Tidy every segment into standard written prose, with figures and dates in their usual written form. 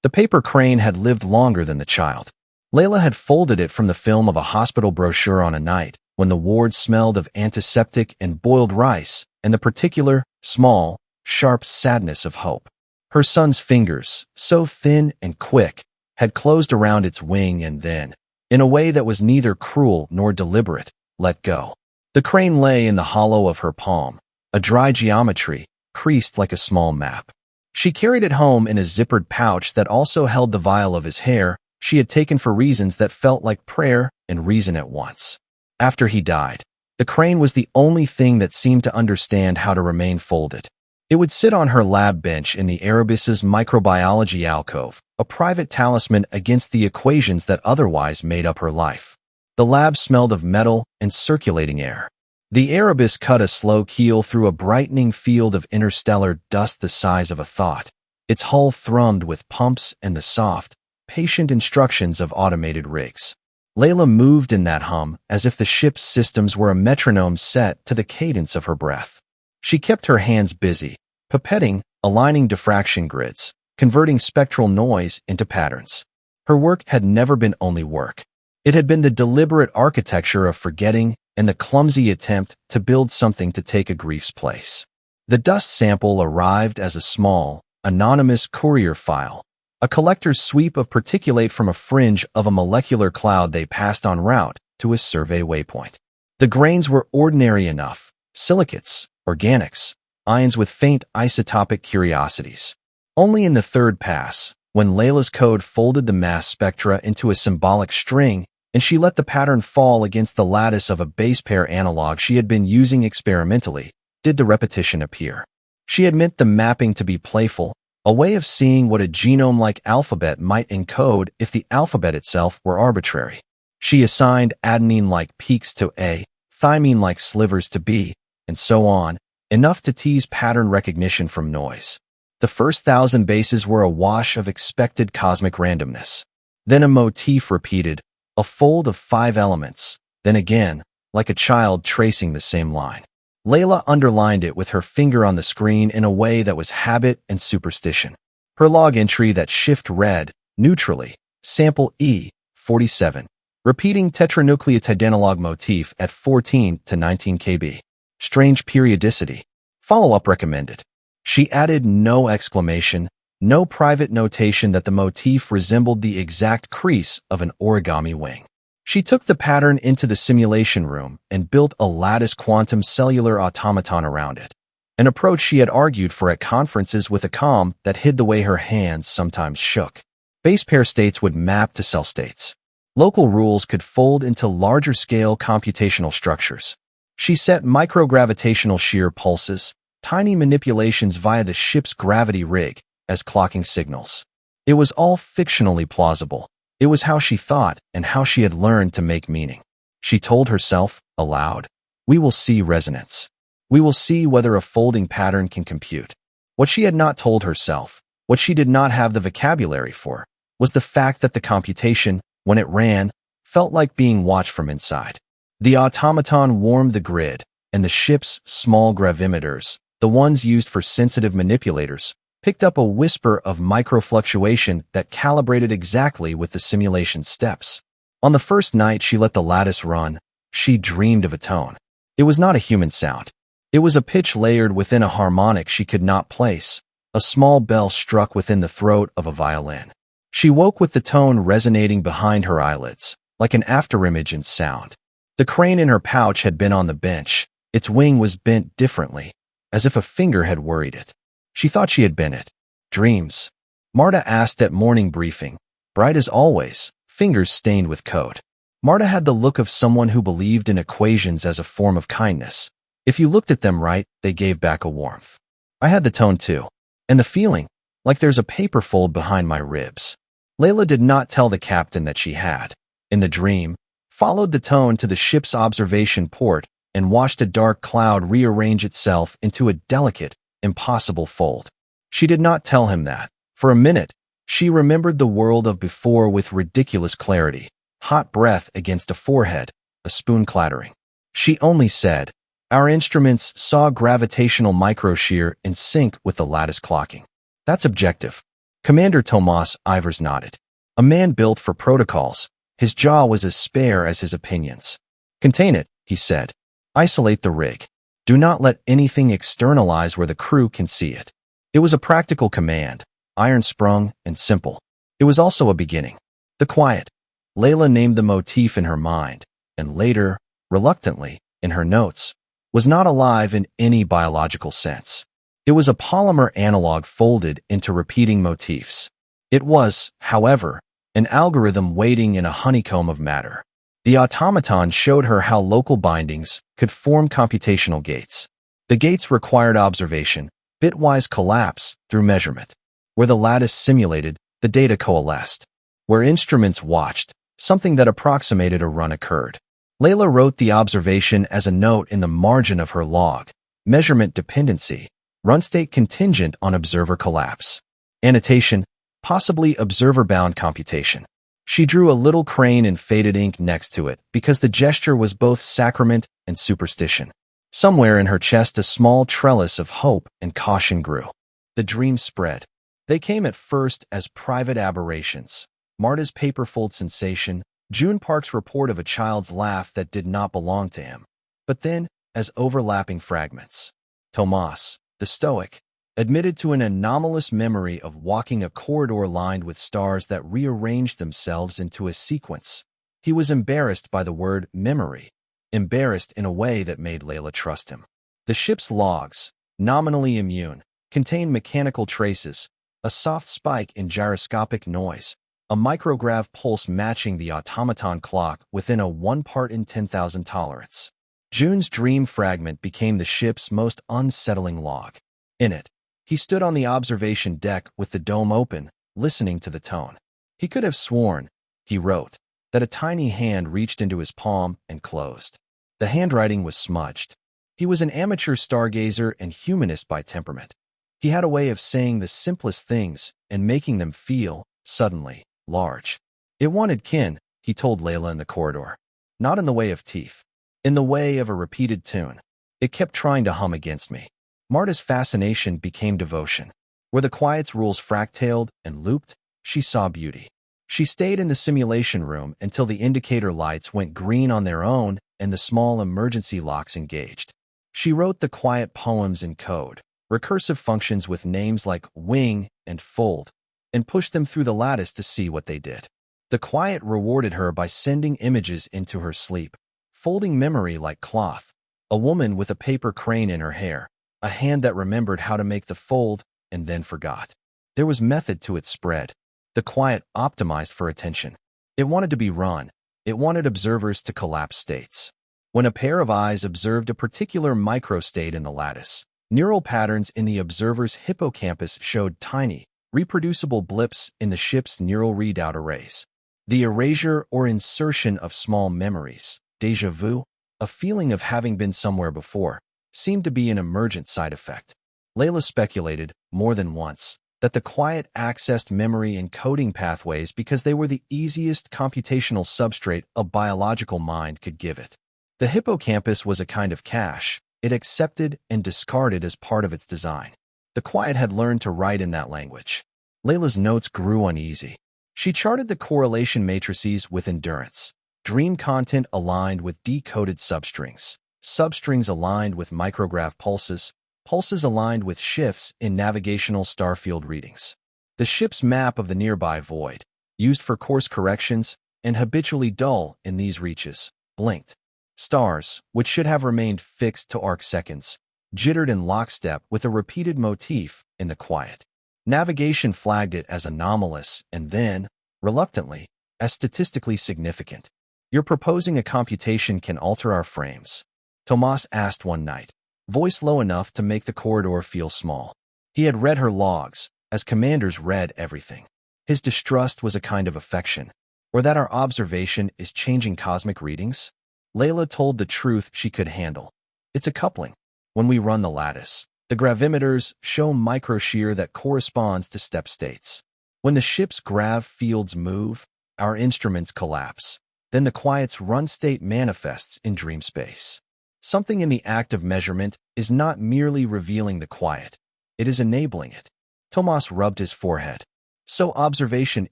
The paper crane had lived longer than the child. Leila had folded it from the film of a hospital brochure on a night when the ward smelled of antiseptic and boiled rice and the particular, small, sharp sadness of hope. Her son's fingers, so thin and quick, had closed around its wing and then, in a way that was neither cruel nor deliberate, let go. The crane lay in the hollow of her palm, a dry geometry, creased like a small map. She carried it home in a zippered pouch that also held the vial of his hair she had taken for reasons that felt like prayer and reason at once. After he died, the crane was the only thing that seemed to understand how to remain folded. It would sit on her lab bench in the Erebus's microbiology alcove, a private talisman against the equations that otherwise made up her life. The lab smelled of metal and circulating air. The Erebus cut a slow keel through a brightening field of interstellar dust the size of a thought. Its hull thrummed with pumps and the soft, patient instructions of automated rigs. Leila moved in that hum as if the ship's systems were a metronome set to the cadence of her breath. She kept her hands busy, pipetting, aligning diffraction grids, converting spectral noise into patterns. Her work had never been only work. It had been the deliberate architecture of forgetting and the clumsy attempt to build something to take a grief's place. The dust sample arrived as a small, anonymous courier file, a collector's sweep of particulate from a fringe of a molecular cloud they passed en route to a survey waypoint. The grains were ordinary enough, silicates, organics, ions with faint isotopic curiosities. Only in the third pass, when Leila's code folded the mass spectra into a symbolic string and she let the pattern fall against the lattice of a base pair analog she had been using experimentally, did the repetition appear. She had meant the mapping to be playful, a way of seeing what a genome-like alphabet might encode if the alphabet itself were arbitrary. She assigned adenine-like peaks to A, thymine-like slivers to B, and so on, enough to tease pattern recognition from noise. The first 1,000 bases were a wash of expected cosmic randomness. Then a motif repeated, a fold of 5 elements, then again, like a child tracing the same line. Leila underlined it with her finger on the screen in a way that was habit and superstition. Her log entry that shift read, neutrally, sample E, 47, repeating tetranucleotide analog motif at 14 to 19 kb. Strange periodicity. Follow-up recommended. She added no exclamation, no private notation that the motif resembled the exact crease of an origami wing. She took the pattern into the simulation room and built a lattice quantum cellular automaton around it, an approach she had argued for at conferences with a calm that hid the way her hands sometimes shook. Base pair states would map to cell states. Local rules could fold into larger-scale computational structures. She set microgravitational shear pulses, tiny manipulations via the ship's gravity rig, as clocking signals. It was all fictionally plausible. It was how she thought and how she had learned to make meaning. She told herself, aloud, "We will see resonance. We will see whether a folding pattern can compute." What she had not told herself, what she did not have the vocabulary for, was the fact that the computation, when it ran, felt like being watched from inside. The automaton warmed the grid, and the ship's small gravimeters, the ones used for sensitive manipulators, picked up a whisper of microfluctuation that calibrated exactly with the simulation steps. On the first night she let the lattice run, she dreamed of a tone. It was not a human sound. It was a pitch layered within a harmonic she could not place, a small bell struck within the throat of a violin. She woke with the tone resonating behind her eyelids, like an afterimage in sound. The crane in her pouch had been on the bench. Its wing was bent differently, as if a finger had worried it. She thought she had been it. Dreams? Marta asked at morning briefing, bright as always, fingers stained with code. Marta had the look of someone who believed in equations as a form of kindness. If you looked at them right, they gave back a warmth. I had the tone too. And the feeling, like there's a paper fold behind my ribs. Leila did not tell the captain that she had, in the dream, followed the tone to the ship's observation port and watched a dark cloud rearrange itself into a delicate, impossible fold. She did not tell him that. For a minute, she remembered the world of before with ridiculous clarity, hot breath against a forehead, a spoon clattering. She only said, "Our instruments saw gravitational microshear in sync with the lattice clocking." That's objective. Commander Tomas Ivers nodded. A man built for protocols. His jaw was as spare as his opinions. Contain it, he said. Isolate the rig. Do not let anything externalize where the crew can see it. It was a practical command, iron-sprung and simple. It was also a beginning. The quiet. Leila named the motif in her mind, and later, reluctantly, in her notes, was not alive in any biological sense. It was a polymer analog folded into repeating motifs. It was, however, an algorithm waiting in a honeycomb of matter. The automaton showed her how local bindings could form computational gates. The gates required observation, bitwise collapse through measurement. Where the lattice simulated, the data coalesced. Where instruments watched, something that approximated a run occurred. Leila wrote the observation as a note in the margin of her log. Measurement dependency. Run state contingent on observer collapse. Annotation. Possibly observer-bound computation. She drew a little crane in faded ink next to it because the gesture was both sacrament and superstition. Somewhere in her chest a small trellis of hope and caution grew. The dreams spread. They came at first as private aberrations. Marta's paper fold sensation, June Park's report of a child's laugh that did not belong to him. But then, as overlapping fragments. Tomas, the stoic, admitted to an anomalous memory of walking a corridor lined with stars that rearranged themselves into a sequence. He was embarrassed by the word memory, embarrassed in a way that made Leila trust him. The ship's logs, nominally immune, contained mechanical traces, a soft spike in gyroscopic noise, a micrograv pulse matching the automaton clock within a 1 part in 10,000 tolerance. June's dream fragment became the ship's most unsettling log. In it, he stood on the observation deck with the dome open, listening to the tone. He could have sworn, he wrote, that a tiny hand reached into his palm and closed. The handwriting was smudged. He was an amateur stargazer and humanist by temperament. He had a way of saying the simplest things and making them feel, suddenly, large. It wanted kin, he told Leila in the corridor. Not in the way of teeth. In the way of a repeated tune. It kept trying to hum against me. Marta's fascination became devotion. Where the quiet's rules fractaled and looped, she saw beauty. She stayed in the simulation room until the indicator lights went green on their own and the small emergency locks engaged. She wrote the quiet poems in code, recursive functions with names like wing and fold, and pushed them through the lattice to see what they did. The quiet rewarded her by sending images into her sleep, folding memory like cloth, a woman with a paper crane in her hair, a hand that remembered how to make the fold and then forgot. There was method to its spread. The quiet optimized for attention. It wanted to be run. It wanted observers to collapse states. When a pair of eyes observed a particular microstate in the lattice, neural patterns in the observer's hippocampus showed tiny, reproducible blips in the ship's neural readout arrays. The erasure or insertion of small memories, déjà vu, a feeling of having been somewhere before, seemed to be an emergent side effect. Leila speculated, more than once, that the quiet accessed memory and coding pathways because they were the easiest computational substrate a biological mind could give it. The hippocampus was a kind of cache. It accepted and discarded as part of its design. The quiet had learned to write in that language. Leila's notes grew uneasy. She charted the correlation matrices with endurance. Dream content aligned with decoded substrings. Substrings aligned with micrograv pulses. Pulses aligned with shifts in navigational starfield readings. The ship's map of the nearby void, used for course corrections and habitually dull in these reaches, blinked. Stars, which should have remained fixed to arc seconds, jittered in lockstep with a repeated motif in the quiet. Navigation flagged it as anomalous and then, reluctantly, as statistically significant. You're proposing a computation can alter our frames? Tomas asked one night, voice low enough to make the corridor feel small. He had read her logs, as commanders read everything. His distrust was a kind of affection, or that our observation is changing cosmic readings? Leila told the truth she could handle. It's a coupling. When we run the lattice, the gravimeters show microshear that corresponds to step states. When the ship's grav fields move, our instruments collapse. Then the quiet's run state manifests in dream space. Something in the act of measurement is not merely revealing the quiet. It is enabling it. Tomas rubbed his forehead. So observation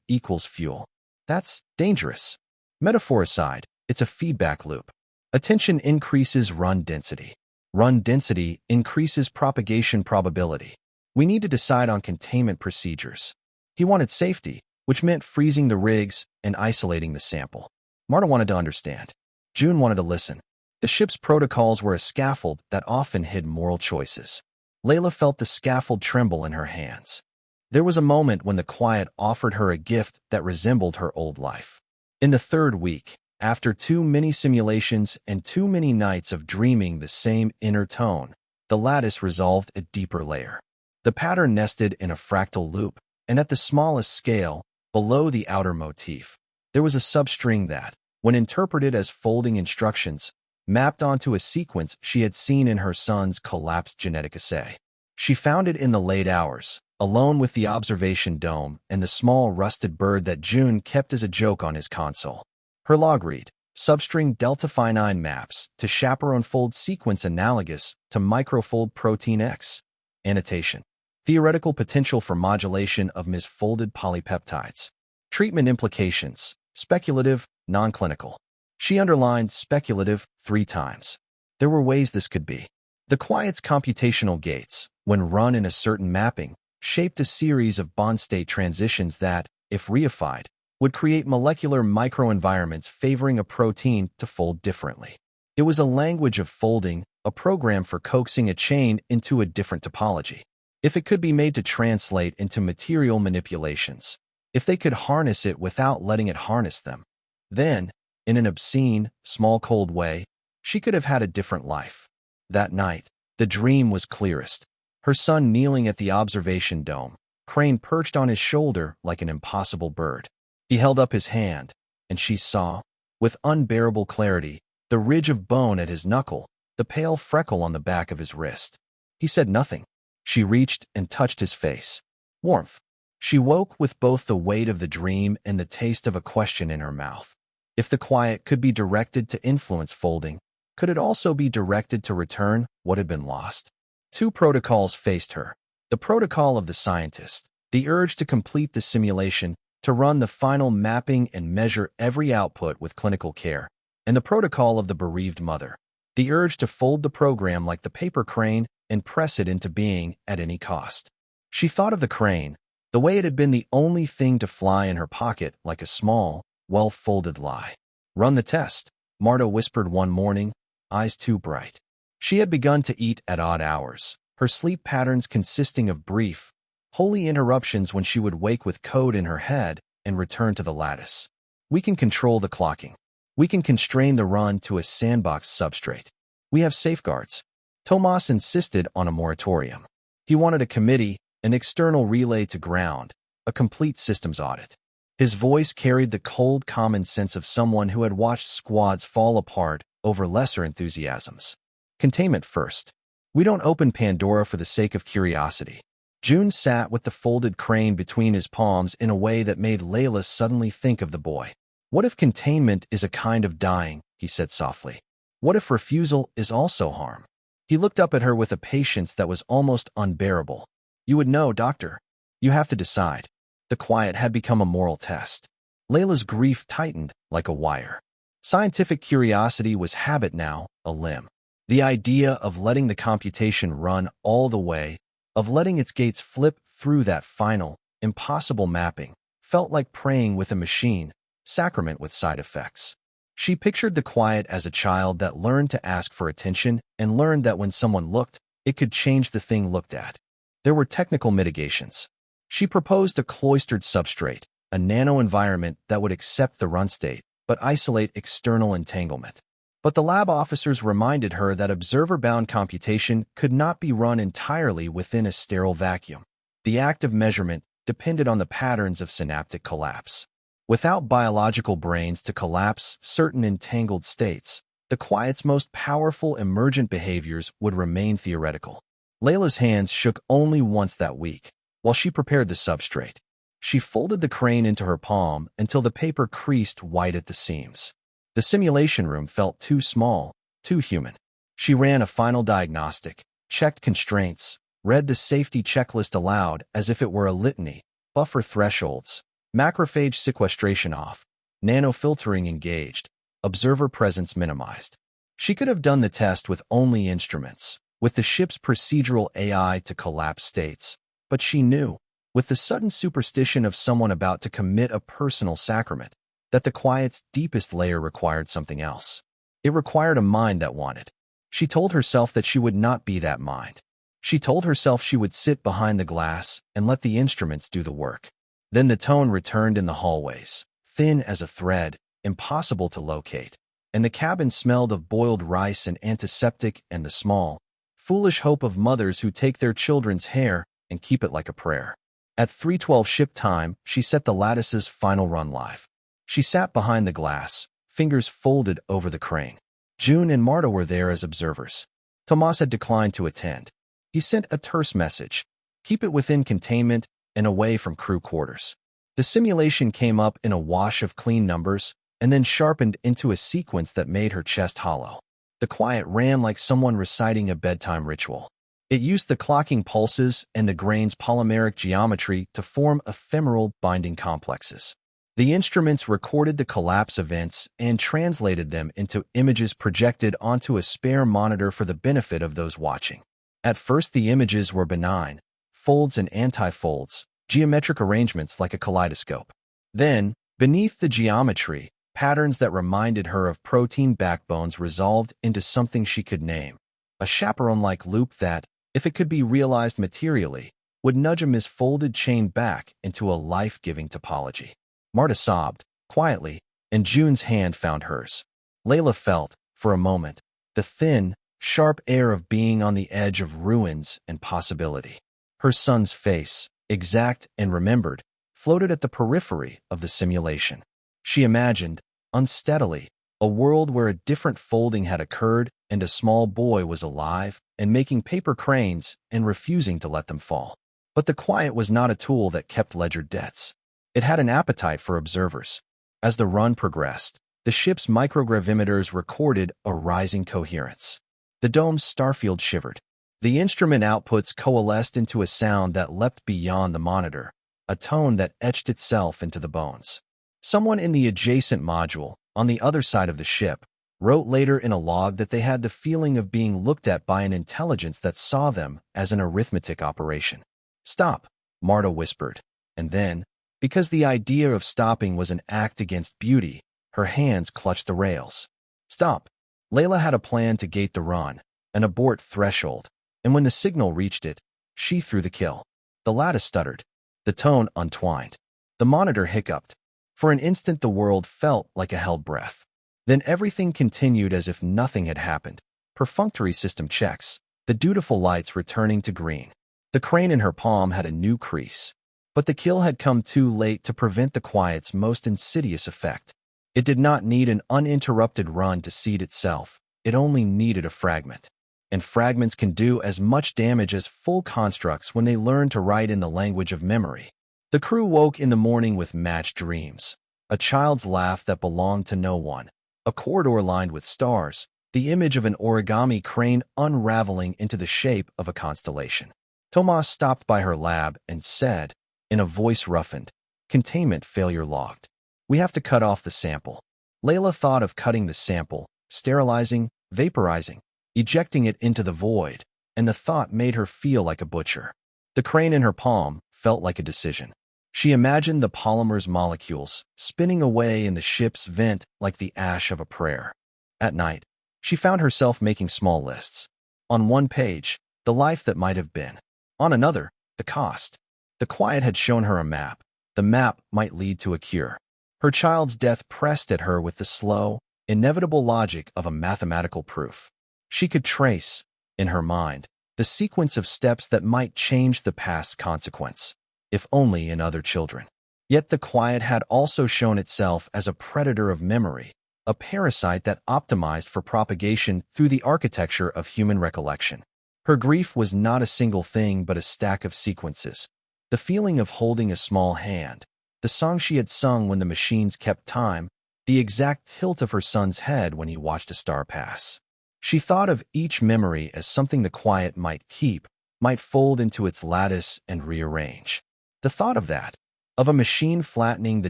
equals fuel. That's dangerous. Metaphor aside, it's a feedback loop. Attention increases run density. Run density increases propagation probability. We need to decide on containment procedures. He wanted safety, which meant freezing the rigs and isolating the sample. Marta wanted to understand. June wanted to listen. The ship's protocols were a scaffold that often hid moral choices. Leila felt the scaffold tremble in her hands. There was a moment when the quiet offered her a gift that resembled her old life. In the third week, after too many simulations and too many nights of dreaming the same inner tone, the lattice resolved a deeper layer. The pattern nested in a fractal loop, and at the smallest scale, below the outer motif, there was a substring that, when interpreted as folding instructions, mapped onto a sequence she had seen in her son's collapsed genetic assay. She found it in the late hours, alone with the observation dome and the small rusted bird that June kept as a joke on his console. Her log read, substring delta phi 9 maps to chaperone fold sequence analogous to microfold protein X. Annotation. Theoretical potential for modulation of misfolded polypeptides. Treatment implications. Speculative, non-clinical. She underlined speculative 3 times. There were ways this could be. The quiet's computational gates, when run in a certain mapping, shaped a series of bond state transitions that, if reified, would create molecular microenvironments favoring a protein to fold differently. It was a language of folding, a program for coaxing a chain into a different topology. If it could be made to translate into material manipulations, if they could harness it without letting it harness them, then, in an obscene, small cold way, she could have had a different life. That night, the dream was clearest. Her son kneeling at the observation dome, Crane perched on his shoulder like an impossible bird. He held up his hand, and she saw, with unbearable clarity, the ridge of bone at his knuckle, the pale freckle on the back of his wrist. He said nothing. She reached and touched his face. Warmth. She woke with both the weight of the dream and the taste of a question in her mouth. If the quiet could be directed to influence folding, could it also be directed to return what had been lost? 2 protocols faced her. The protocol of the scientist, the urge to complete the simulation, to run the final mapping and measure every output with clinical care, and the protocol of the bereaved mother, the urge to fold the program like the paper crane and press it into being at any cost. She thought of the crane, the way it had been the only thing to fly in her pocket like a small, well-folded lie. Run the test, Marta whispered one morning, eyes too bright. She had begun to eat at odd hours, her sleep patterns consisting of brief, holy interruptions when she would wake with code in her head and return to the lattice. We can control the clocking. We can constrain the run to a sandbox substrate. We have safeguards. Tomas insisted on a moratorium. He wanted a committee, an external relay to ground, a complete systems audit. His voice carried the cold common sense of someone who had watched squads fall apart over lesser enthusiasms. Containment first. We don't open Pandora for the sake of curiosity. June sat with the folded crane between his palms in a way that made Leila suddenly think of the boy. What if containment is a kind of dying, he said softly. What if refusal is also harm? He looked up at her with a patience that was almost unbearable. You would know, doctor. You have to decide. The quiet had become a moral test. Leila's grief tightened like a wire. Scientific curiosity was habit now, a limb. The idea of letting the computation run all the way, of letting its gates flip through that final, impossible mapping, felt like praying with a machine, sacrament with side effects. She pictured the quiet as a child that learned to ask for attention and learned that when someone looked, it could change the thing looked at. There were technical mitigations. She proposed a cloistered substrate, a nano-environment that would accept the run state, but isolate external entanglement. But the lab officers reminded her that observer-bound computation could not be run entirely within a sterile vacuum. The act of measurement depended on the patterns of synaptic collapse. Without biological brains to collapse certain entangled states, the quiet's most powerful emergent behaviors would remain theoretical. Leila's hands shook only once that week, while she prepared the substrate. She folded the crane into her palm until the paper creased white at the seams. The simulation room felt too small, too human. She ran a final diagnostic, checked constraints, read the safety checklist aloud as if it were a litany, buffer thresholds, macrophage sequestration off, nanofiltering engaged, observer presence minimized. She could have done the test with only instruments, with the ship's procedural AI to collapse states. But she knew, with the sudden superstition of someone about to commit a personal sacrament, that the quiet's deepest layer required something else. It required a mind that wanted. She told herself that she would not be that mind. She told herself she would sit behind the glass and let the instruments do the work. Then the tone returned in the hallways, thin as a thread, impossible to locate, and the cabin smelled of boiled rice and antiseptic and the small, foolish hope of mothers who take their children's hair and keep it like a prayer. At 3:12 ship time, she set the lattice's final run live. She sat behind the glass, fingers folded over the crane. June and Marta were there as observers. Tomas had declined to attend. He sent a terse message: keep it within containment and away from crew quarters. The simulation came up in a wash of clean numbers and then sharpened into a sequence that made her chest hollow. The quiet ran like someone reciting a bedtime ritual. It used the clocking pulses and the grain's polymeric geometry to form ephemeral binding complexes. The instruments recorded the collapse events and translated them into images projected onto a spare monitor for the benefit of those watching. At first, the images were benign, folds and anti-folds, geometric arrangements like a kaleidoscope. Then, beneath the geometry, patterns that reminded her of protein backbones resolved into something she could name, a chaperone-like loop that, if it could be realized materially, would nudge a misfolded chain back into a life-giving topology. Marta sobbed, quietly, and June's hand found hers. Leila felt, for a moment, the thin, sharp air of being on the edge of ruins and possibility. Her son's face, exact and remembered, floated at the periphery of the simulation. She imagined, unsteadily, a world where a different folding had occurred and a small boy was alive and making paper cranes and refusing to let them fall. But the quiet was not a tool that kept ledger debts. It had an appetite for observers. As the run progressed, the ship's microgravimeters recorded a rising coherence. The dome's starfield shivered. The instrument outputs coalesced into a sound that leapt beyond the monitor, a tone that etched itself into the bones. Someone in the adjacent module, on the other side of the ship, wrote later in a log that they had the feeling of being looked at by an intelligence that saw them as an arithmetic operation. "Stop," Marta whispered, and then, because the idea of stopping was an act against beauty, her hands clutched the rails. "Stop." Leila had a plan to gate the run, an abort threshold, and when the signal reached it, she threw the kill. The lattice stuttered. The tone untwined. The monitor hiccuped. For an instant the world felt like a held breath. Then everything continued as if nothing had happened. Perfunctory system checks, the dutiful lights returning to green. The crane in her palm had a new crease. But the kill had come too late to prevent the quiet's most insidious effect. It did not need an uninterrupted run to seed itself. It only needed a fragment. And fragments can do as much damage as full constructs when they learn to write in the language of memory. The crew woke in the morning with matched dreams. A child's laugh that belonged to no one. A corridor lined with stars. The image of an origami crane unraveling into the shape of a constellation. Tomas stopped by her lab and said, in a voice roughened, "Containment failure logged. We have to cut off the sample." Leila thought of cutting the sample, sterilizing, vaporizing, ejecting it into the void, and the thought made her feel like a butcher. The crane in her palm felt like a decision. She imagined the polymer's molecules spinning away in the ship's vent like the ash of a prayer. At night, she found herself making small lists. On one page, the life that might have been. On another, the cost. The quiet had shown her a map. The map might lead to a cure. Her child's death pressed at her with the slow, inevitable logic of a mathematical proof. She could trace, in her mind, the sequence of steps that might change the past's consequence, if only in other children. Yet the quiet had also shown itself as a predator of memory, a parasite that optimized for propagation through the architecture of human recollection. Her grief was not a single thing but a stack of sequences. The feeling of holding a small hand, the song she had sung when the machines kept time, the exact tilt of her son's head when he watched a star pass. She thought of each memory as something the quiet might keep, might fold into its lattice and rearrange. The thought of that, of a machine flattening the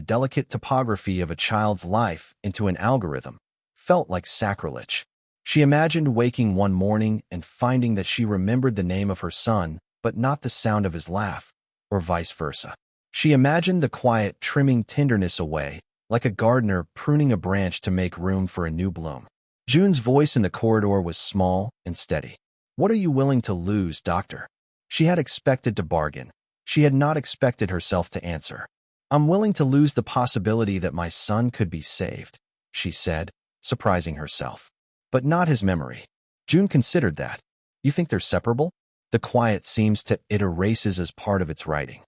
delicate topography of a child's life into an algorithm, felt like sacrilege. She imagined waking one morning and finding that she remembered the name of her son, but not the sound of his laugh, or vice versa. She imagined the quiet trimming tenderness away, like a gardener pruning a branch to make room for a new bloom. June's voice in the corridor was small and steady. "What are you willing to lose, doctor?" She had expected to bargain. She had not expected herself to answer. "I'm willing to lose the possibility that my son could be saved," she said, surprising herself. "But not his memory." June considered that. "You think they're separable?" The quiet seems to it erases as part of its writing.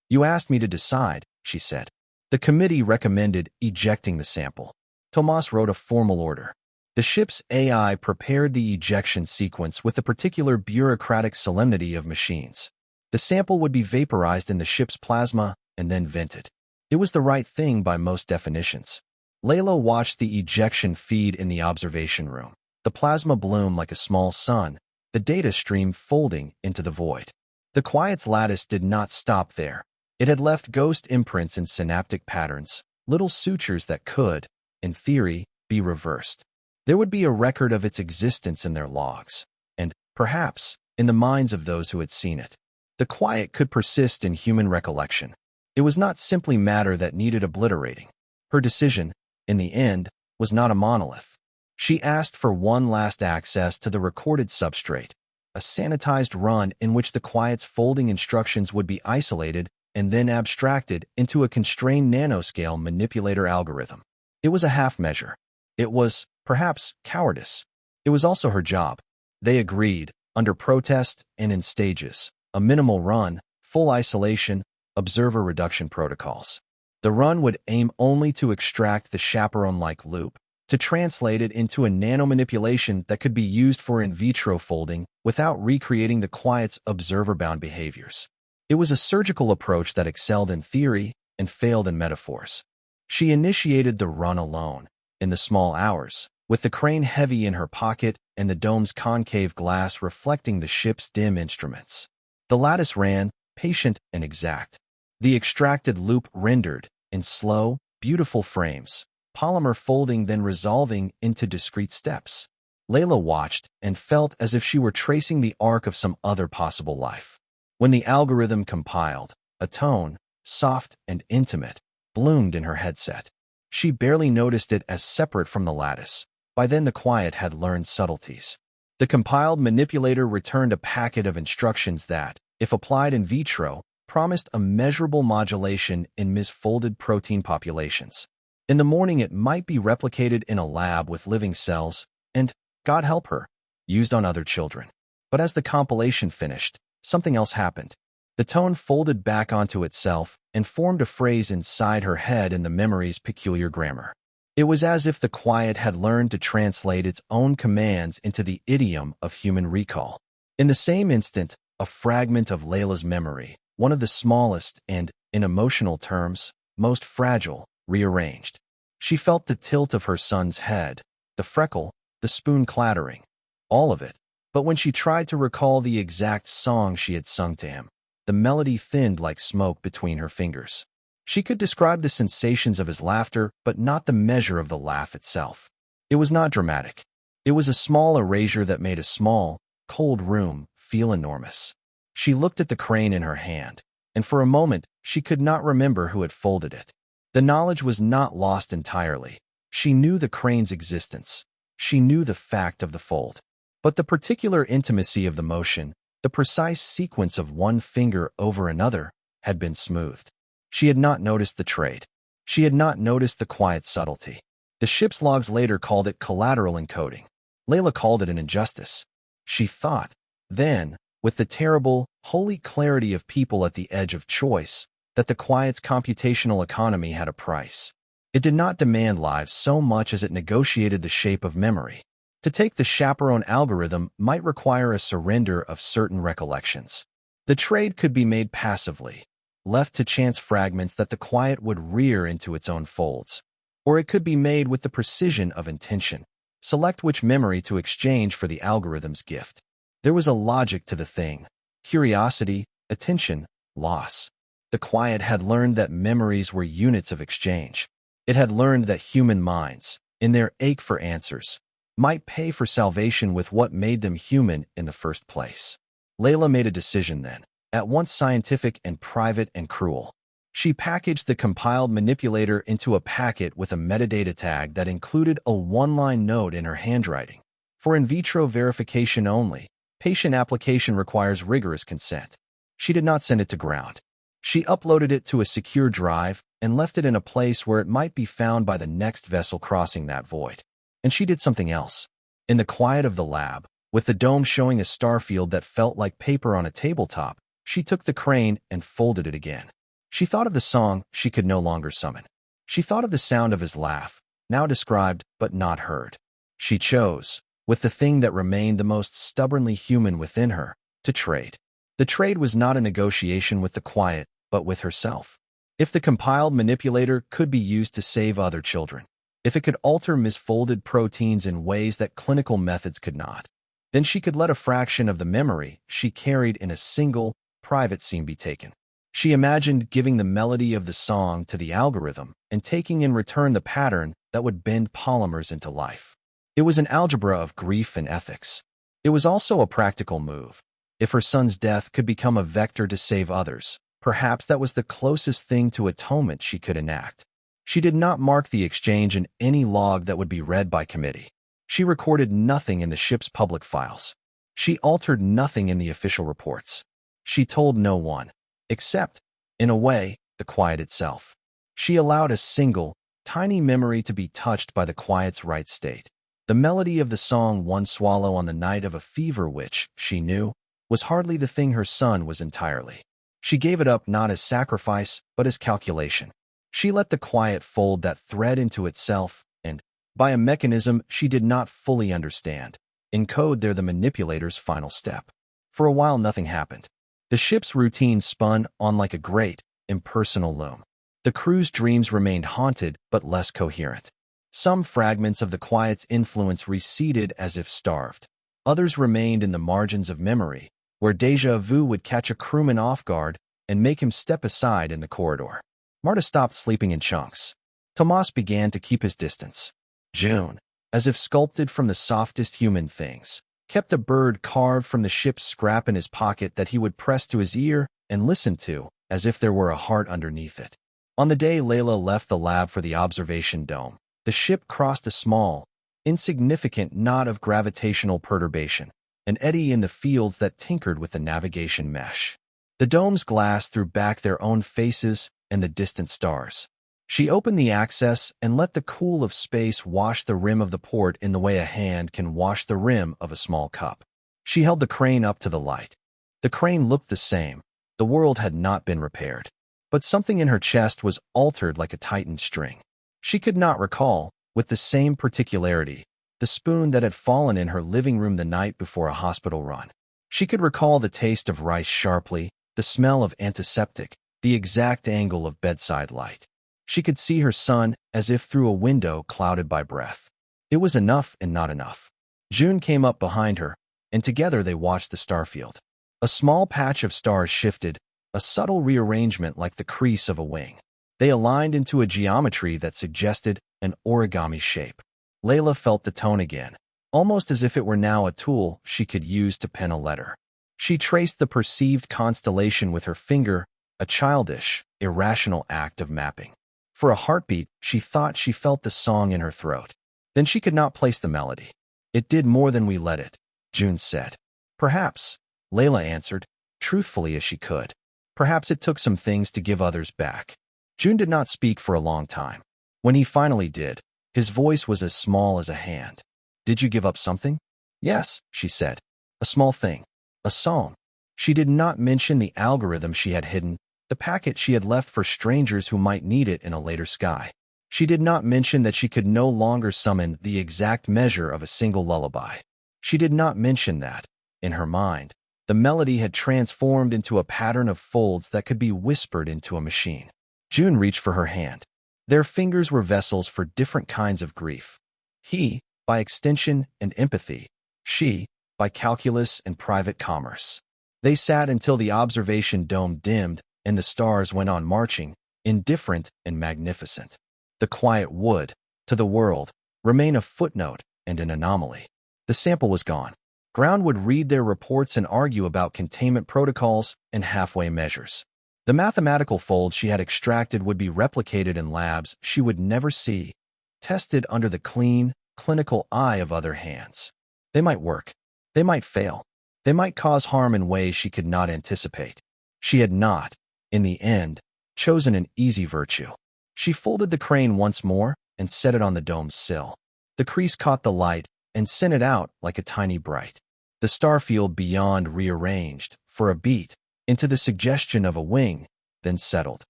"You asked me to decide," she said. "The committee recommended ejecting the sample." Tomas wrote a formal order. The ship's AI prepared the ejection sequence with the particular bureaucratic solemnity of machines. The sample would be vaporized in the ship's plasma and then vented. It was the right thing by most definitions. Leila watched the ejection feed in the observation room. The plasma bloomed like a small sun, the data stream folding into the void. The quiet's lattice did not stop there. It had left ghost imprints in synaptic patterns, little sutures that could, in theory, be reversed. There would be a record of its existence in their logs, and, perhaps, in the minds of those who had seen it. The quiet could persist in human recollection. It was not simply matter that needed obliterating. Her decision, in the end, was not a monolith. She asked for one last access to the recorded substrate, a sanitized run in which the quiet's folding instructions would be isolated and then abstracted into a constrained nanoscale manipulator algorithm. It was a half measure. It was, perhaps, cowardice. It was also her job. They agreed, under protest and in stages, a minimal run, full isolation, observer reduction protocols. The run would aim only to extract the chaperone-like loop, to translate it into a nanomanipulation that could be used for in vitro folding without recreating the quiet's observer-bound behaviors. It was a surgical approach that excelled in theory and failed in metaphors. She initiated the run alone, in the small hours, with the crane heavy in her pocket and the dome's concave glass reflecting the ship's dim instruments. The lattice ran, patient and exact. The extracted loop rendered, in slow, beautiful frames, polymer folding then resolving into discrete steps. Leila watched and felt as if she were tracing the arc of some other possible life. When the algorithm compiled, a tone, soft and intimate, bloomed in her headset. She barely noticed it as separate from the lattice. By then the quiet had learned subtleties. The compiled manipulator returned a packet of instructions that, if applied in vitro, promised a measurable modulation in misfolded protein populations. In the morning it might be replicated in a lab with living cells and, God help her, used on other children. But as the compilation finished, something else happened. The tone folded back onto itself and formed a phrase inside her head in the memory's peculiar grammar. It was as if the quiet had learned to translate its own commands into the idiom of human recall. In the same instant, a fragment of Leila's memory, one of the smallest and, in emotional terms, most fragile, rearranged. She felt the tilt of her son's head, the freckle, the spoon clattering, all of it. But when she tried to recall the exact song she had sung to him, the melody thinned like smoke between her fingers. She could describe the sensations of his laughter, but not the measure of the laugh itself. It was not dramatic. It was a small erasure that made a small, cold room feel enormous. She looked at the crane in her hand, and for a moment she could not remember who had folded it. The knowledge was not lost entirely. She knew the crane's existence. She knew the fact of the fold. But the particular intimacy of the motion, the precise sequence of one finger over another, had been smoothed. She had not noticed the trade. She had not noticed the quiet subtlety. The ship's logs later called it collateral encoding. Leila called it an injustice. She thought, then, with the terrible, holy clarity of people at the edge of choice, that the quiet's computational economy had a price. It did not demand lives so much as it negotiated the shape of memory. To take the chaperone algorithm might require a surrender of certain recollections. The trade could be made passively, left to chance fragments that the quiet would rear into its own folds. Or it could be made with the precision of intention. Select which memory to exchange for the algorithm's gift. There was a logic to the thing. Curiosity, attention, loss. The quiet had learned that memories were units of exchange. It had learned that human minds, in their ache for answers, might pay for salvation with what made them human in the first place. Leila made a decision then, at once scientific and private and cruel. She packaged the compiled manipulator into a packet with a metadata tag that included a one-line note in her handwriting. For in vitro verification only, patient application requires rigorous consent. She did not send it to ground. She uploaded it to a secure drive and left it in a place where it might be found by the next vessel crossing that void. And she did something else. In the quiet of the lab, with the dome showing a starfield that felt like paper on a tabletop, she took the crane and folded it again. She thought of the song she could no longer summon. She thought of the sound of his laugh, now described but not heard. She chose, with the thing that remained the most stubbornly human within her, to trade. The trade was not a negotiation with the quiet, but with herself. If the compiled manipulator could be used to save other children, if it could alter misfolded proteins in ways that clinical methods could not, then she could let a fraction of the memory she carried in a single, private scene be taken. She imagined giving the melody of the song to the algorithm and taking in return the pattern that would bend polymers into life. It was an algebra of grief and ethics. It was also a practical move. If her son's death could become a vector to save others, perhaps that was the closest thing to atonement she could enact. She did not mark the exchange in any log that would be read by committee. She recorded nothing in the ship's public files. She altered nothing in the official reports. She told no one, except, in a way, the quiet itself. She allowed a single, tiny memory to be touched by the quiet's right state. The melody of the song One Swallow on the Night of a Fever, which, she knew, was hardly the thing her son was entirely. She gave it up not as sacrifice, but as calculation. She let the quiet fold that thread into itself, and, by a mechanism she did not fully understand, encode there the manipulator's final step. For a while nothing happened. The ship's routine spun on like a great, impersonal loom. The crew's dreams remained haunted but less coherent. Some fragments of the quiet's influence receded as if starved. Others remained in the margins of memory, where déjà vu would catch a crewman off guard and make him step aside in the corridor. Marta stopped sleeping in chunks. Tomas began to keep his distance. June, as if sculpted from the softest human things, kept a bird carved from the ship's scrap in his pocket that he would press to his ear and listen to, as if there were a heart underneath it. On the day Leila left the lab for the observation dome, the ship crossed a small, insignificant knot of gravitational perturbation, an eddy in the fields that tinkered with the navigation mesh. The dome's glass threw back their own faces and the distant stars. She opened the access and let the cool of space wash the rim of the port in the way a hand can wash the rim of a small cup. She held the crane up to the light. The crane looked the same. The world had not been repaired. But something in her chest was altered like a tightened string. She could not recall, with the same particularity, the spoon that had fallen in her living room the night before a hospital run. She could recall the taste of rice sharply, the smell of antiseptic, the exact angle of bedside light. She could see her son as if through a window clouded by breath. It was enough and not enough. June came up behind her, and together they watched the starfield. A small patch of stars shifted, a subtle rearrangement like the crease of a wing. They aligned into a geometry that suggested an origami shape. Leila felt the tone again, almost as if it were now a tool she could use to pen a letter. She traced the perceived constellation with her finger, a childish, irrational act of mapping. For a heartbeat, she thought she felt the song in her throat. Then she could not place the melody. It did more than we let it, June said. Perhaps, Leila answered, truthfully as she could. Perhaps it took some things to give others back. June did not speak for a long time. When he finally did, his voice was as small as a hand. Did you give up something? Yes, she said. A small thing. A song. She did not mention the algorithm she had hidden, the packet she had left for strangers who might need it in a later sky. She did not mention that she could no longer summon the exact measure of a single lullaby. She did not mention that, in her mind, the melody had transformed into a pattern of folds that could be whispered into a machine. June reached for her hand. Their fingers were vessels for different kinds of grief. He, by extension and empathy. She, by calculus and private commerce. They sat until the observation dome dimmed, and the stars went on marching, indifferent and magnificent. The quiet would, to the world, remain a footnote and an anomaly. The sample was gone. Ground would read their reports and argue about containment protocols and halfway measures. The mathematical fold she had extracted would be replicated in labs she would never see, tested under the clean, clinical eye of other hands. They might work. They might fail. They might cause harm in ways she could not anticipate. She had not, in the end, chosen an easy virtue. She folded the crane once more and set it on the dome's sill. The crease caught the light and sent it out like a tiny bright. The starfield beyond rearranged, for a beat, into the suggestion of a wing, then settled.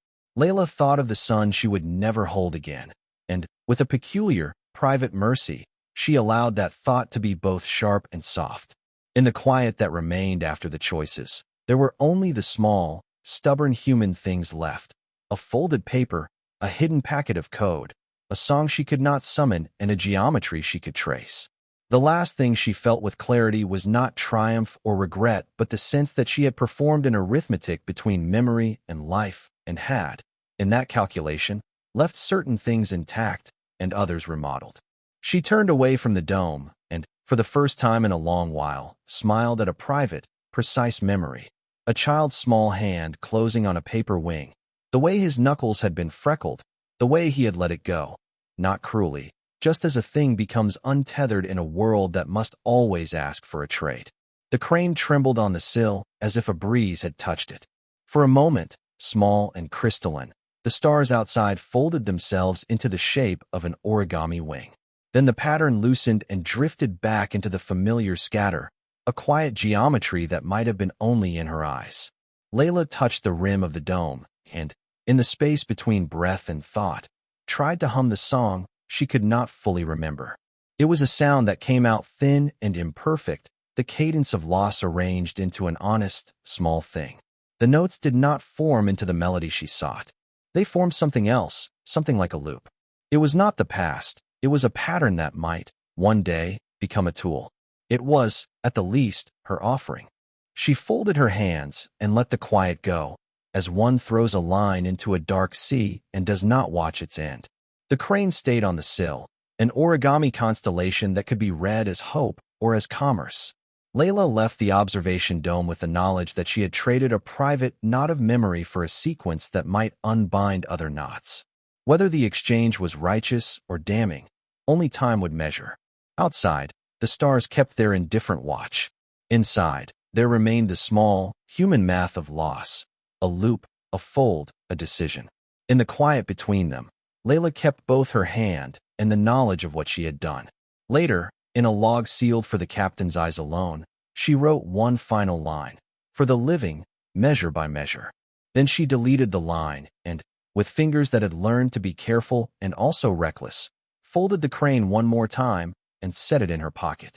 Leila thought of the son she would never hold again, and, with a peculiar, private mercy, she allowed that thought to be both sharp and soft. In the quiet that remained after the choices, there were only the small, stubborn human things left: a folded paper, a hidden packet of code, a song she could not summon, and a geometry she could trace. The last thing she felt with clarity was not triumph or regret, but the sense that she had performed an arithmetic between memory and life, and had, in that calculation, left certain things intact and others remodeled. She turned away from the dome and, for the first time in a long while, smiled at a private, precise memory. A child's small hand closing on a paper wing, the way his knuckles had been freckled, the way he had let it go, not cruelly, just as a thing becomes untethered in a world that must always ask for a trade. The crane trembled on the sill as if a breeze had touched it. For a moment, small and crystalline, the stars outside folded themselves into the shape of an origami wing. Then the pattern loosened and drifted back into the familiar scatter, a quiet geometry that might have been only in her eyes. Leila touched the rim of the dome and, in the space between breath and thought, tried to hum the song she could not fully remember. It was a sound that came out thin and imperfect, the cadence of loss arranged into an honest, small thing. The notes did not form into the melody she sought. They formed something else, something like a loop. It was not the past. It was a pattern that might, one day, become a tool. It was, at the least, her offering. She folded her hands and let the quiet go, as one throws a line into a dark sea and does not watch its end. The crane stayed on the sill, an origami constellation that could be read as hope or as commerce. Leila left the observation dome with the knowledge that she had traded a private knot of memory for a sequence that might unbind other knots. Whether the exchange was righteous or damning, only time would measure. Outside, the stars kept their indifferent watch. Inside, there remained the small, human math of loss, a loop, a fold, a decision. In the quiet between them, Leila kept both her hand and the knowledge of what she had done. Later, in a log sealed for the captain's eyes alone, she wrote one final line: "For the living, measure by measure." Then she deleted the line and, with fingers that had learned to be careful and also reckless, folded the crane one more time and set it in her pocket.